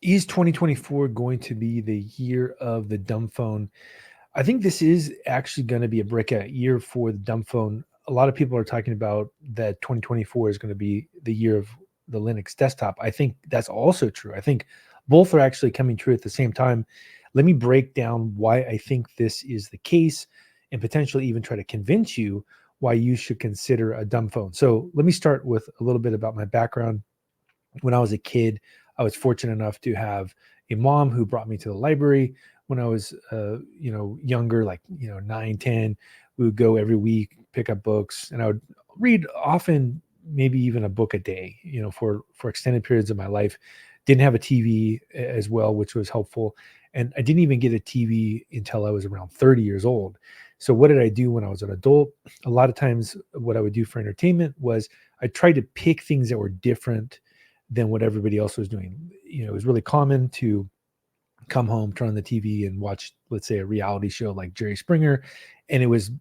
Is 2024 going to be the year of the dumb phone? I think this is actually going to be a breakout year for the dumb phone. A lot of people are talking about that 2024 is going to be the year of the Linux desktop. I think that's also true. I think both are actually coming true at the same time. Let me break down why I think this is the case and potentially even try to convince you why you should consider a dumb phone. So, let me start with a little bit about my background. When I was a kid, I was fortunate enough to have a mom who brought me to the library. When I was, younger, like, 9, 10, we would go every week, pick up books, and I would read often, maybe even a book a day, for extended periods of my life. Didn't have a TV as well, which was helpful. And I didn't even get a TV until I was around 30 years old. So what did I do when I was an adult? A lot of times, what I would do for entertainment was I tried to pick things that were different than what everybody else was doing. It was really common to come home, turn on the TV, and watch, let's say, a reality show like Jerry Springer, and it was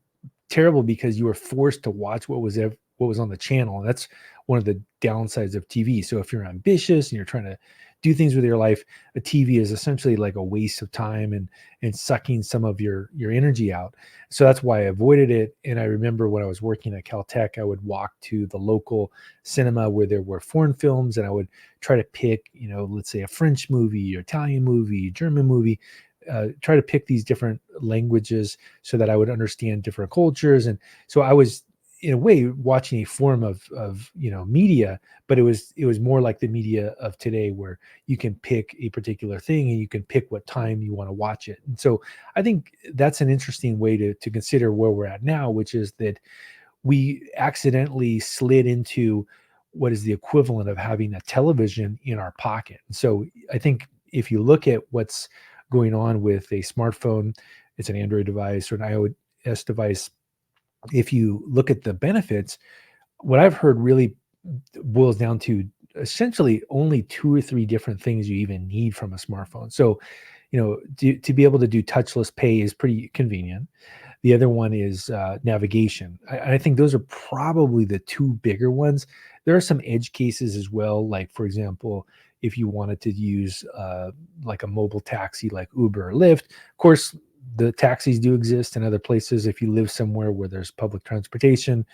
terrible because you were forced to watch what was on the channel. And that's one of the downsides of TV. So if you're ambitious and you're trying to do things with your life, a TV is essentially like a waste of time and sucking some of your energy out. So that's why I avoided it. And I remember when I was working at Caltech, I would walk to the local cinema where there were foreign films, and I would try to pick, let's say a French movie, or Italian movie, German movie, try to pick these different languages so that I would understand different cultures. And so I was, in a way, watching a form of media, but it was more like the media of today, where you can pick a particular thing and you can pick what time you want to watch it. And so I think that's an interesting way to consider where we're at now, which is that we accidentally slid into what is the equivalent of having a television in our pocket. And so I think if you look at what's going on with a smartphone, it's an Android device or an iOS device. If you look at the benefits, what I've heard really boils down to essentially only two or three different things you even need from a smartphone. So, to be able to do touchless pay is pretty convenient. The other one is navigation. I think those are probably the two bigger ones. There are some edge cases as well. Like, for example, if you wanted to use like a mobile taxi like Uber or Lyft, of course, the taxis do exist in other places. If you live somewhere where there's public transportation,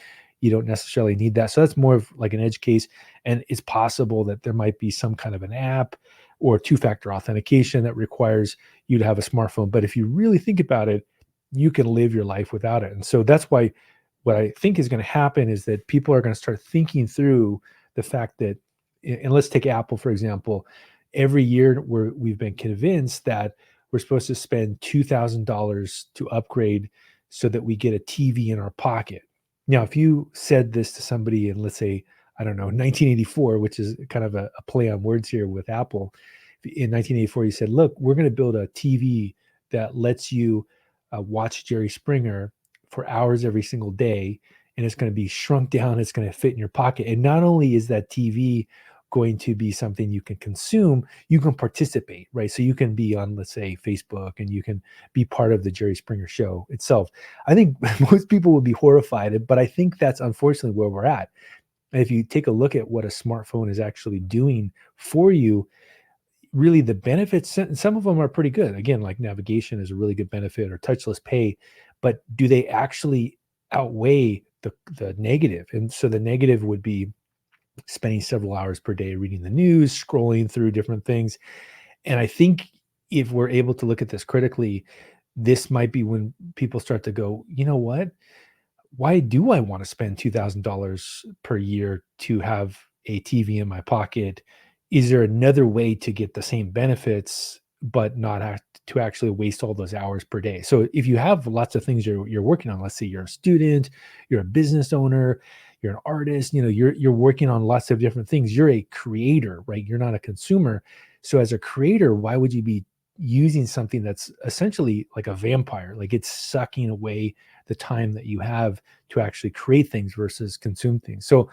you don't necessarily need that. So that's more of like an edge case. And it's possible that there might be some kind of an app or two-factor authentication that requires you to have a smartphone. But if you really think about it, you can live your life without it. And so that's why what I think is going to happen is that people are going to start thinking through the fact that, and let's take Apple, for example, every year we've been convinced that we're supposed to spend $2,000 to upgrade so that we get a TV in our pocket. Now, if you said this to somebody in, let's say, I don't know, 1984, which is kind of a play on words here with Apple, in 1984, you said, look, we're going to build a TV that lets you watch Jerry Springer for hours every single day, and it's going to be shrunk down. It's going to fit in your pocket. And not only is that TV going to be something you can consume, you can participate, right? So you can be on, let's say, Facebook, and you can be part of the Jerry Springer show itself. I think most people would be horrified, but I think that's unfortunately where we're at. And if you take a look at what a smartphone is actually doing for you, really the benefits, some of them are pretty good. Again, like navigation is a really good benefit, or touchless pay, but do they actually outweigh the negative? And so the negative would be spending several hours per day reading the news, scrolling through different things. And I think if we're able to look at this critically, this might be when people start to go, you know what? Why do I want to spend $2,000 per year to have a TV in my pocket? Is there another way to get the same benefits, but not have to actually waste all those hours per day? So if you have lots of things you're working on, let's say you're a student, you're a business owner, you're an artist, you're working on lots of different things. You're a creator, right? You're not a consumer. So as a creator, why would you be using something that's essentially like a vampire? Like, it's sucking away the time that you have to actually create things versus consume things. So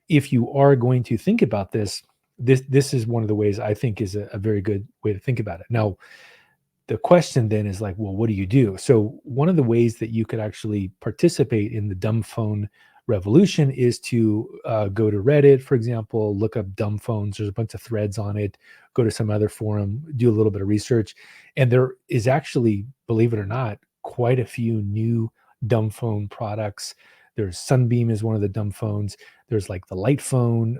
if you are going to think about this is one of the ways I think is a very good way to think about it. Now, the question then is like, well, what do you do? So one of the ways that you could actually participate in the dumb phone revolution is to go to Reddit, for example, look up dumb phones. There's a bunch of threads on it. Go to some other forum, do a little bit of research, and there is actually, believe it or not, quite a few new dumb phone products. There's Sunbeam is one of the dumb phones. There's like the Light phone.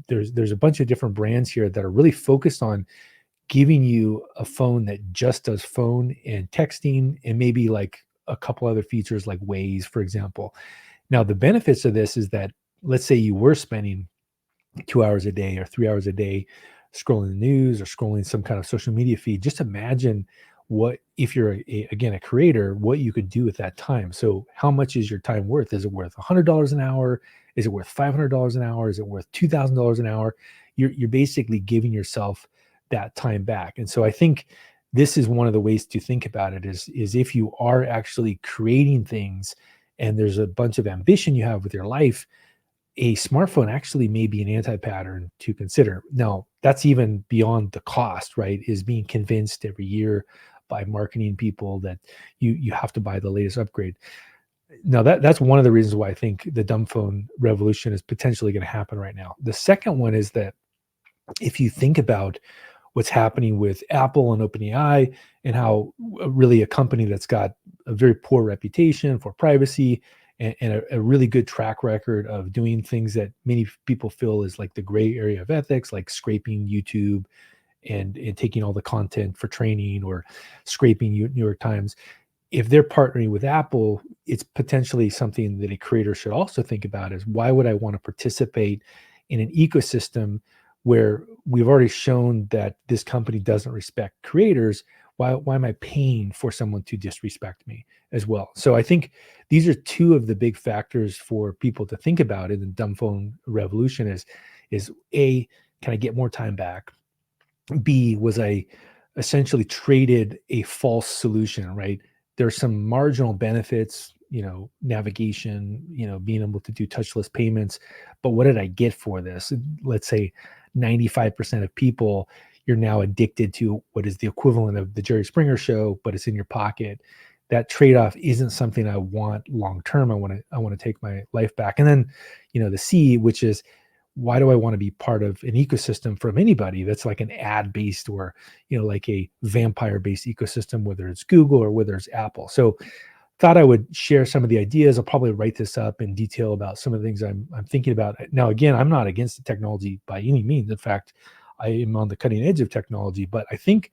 There's a bunch of different brands here that are really focused on giving you a phone that just does phone and texting, and maybe like a couple other features like Waze, for example. Now, the benefits of this is that, let's say you were spending 2 hours a day or 3 hours a day scrolling the news or scrolling some kind of social media feed. Just imagine what, if you're again a creator, what you could do with that time. So how much is your time worth? Is it worth $100 an hour? Is it worth $500 an hour? Is it worth $2,000 an hour? You're basically giving yourself that time back. And so I think this is one of the ways to think about it, is if you are actually creating things and there's a bunch of ambition you have with your life, a smartphone actually may be an anti-pattern to consider. Now, that's even beyond the cost, right? Is being convinced every year by marketing people that you have to buy the latest upgrade. Now, that's one of the reasons why I think the dumb phone revolution is potentially going to happen right now. The second one is that if you think about what's happening with Apple and OpenAI, and how really a company that's got a very poor reputation for privacy and a really good track record of doing things that many people feel is like the gray area of ethics, like scraping YouTube and taking all the content for training, or scraping New York Times. If they're partnering with Apple, it's potentially something that a creator should also think about: is why would I want to participate in an ecosystem where we've already shown that this company doesn't respect creators? Why am I paying for someone to disrespect me as well? So I think these are two of the big factors for people to think about in the dumb phone revolution: is A, can I get more time back? B, was I essentially traded a false solution, right? There's some marginal benefits, navigation, being able to do touchless payments. But what did I get for this? Let's say 95% of people, you're now addicted to what is the equivalent of the Jerry Springer show, but it's in your pocket. That trade-off isn't something I want long term. I want to take my life back. And then, the C, which is, why do I want to be part of an ecosystem from anybody that's like an ad based, or like a vampire based ecosystem, whether it's Google or whether it's Apple? So thought I would share some of the ideas. I'll probably write this up in detail about some of the things I'm thinking about. Now, again, I'm not against the technology by any means. In fact, I am on the cutting edge of technology, but I think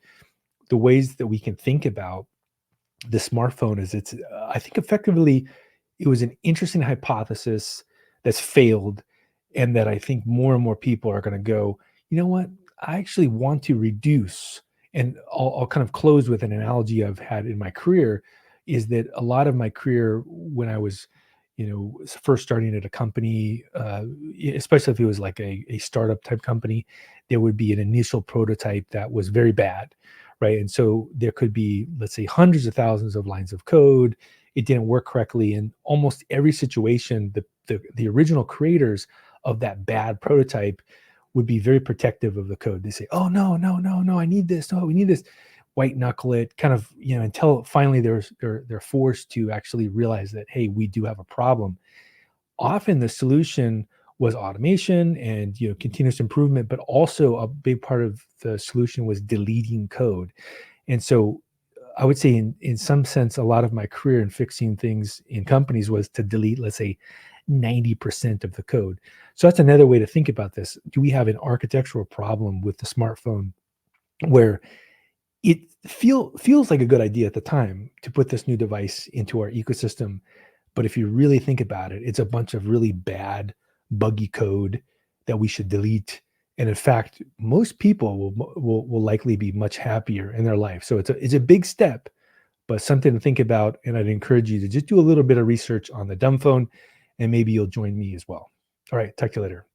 the ways that we can think about the smartphone is, I think effectively it was an interesting hypothesis that's failed, and that I think more and more people are going to go, you know what, I actually want to reduce. And I'll kind of close with an analogy I've had in my career, is that a lot of my career when I was, first starting at a company, especially if it was like a startup type company, there would be an initial prototype that was very bad, right? And so there could be, let's say, hundreds of thousands of lines of code. It didn't work correctly. In almost every situation, the original creators of that bad prototype would be very protective of the code. They say, "Oh, no, no, no, no, I need this. No, we need this." White knuckle it, kind of, until finally they're forced to actually realize that, hey, we do have a problem. Often the solution was automation and continuous improvement, but also a big part of the solution was deleting code. And so I would say in some sense, a lot of my career in fixing things in companies was to delete, let's say, 90% of the code. So that's another way to think about this. Do we have an architectural problem with the smartphone where it feels like a good idea at the time to put this new device into our ecosystem, but if you really think about it, it's a bunch of really bad, buggy code that we should delete. And in fact, most people will likely be much happier in their life. So it's a big step, but something to think about. And I'd encourage you to just do a little bit of research on the dumb phone, and maybe you'll join me as well. All right, talk to you later.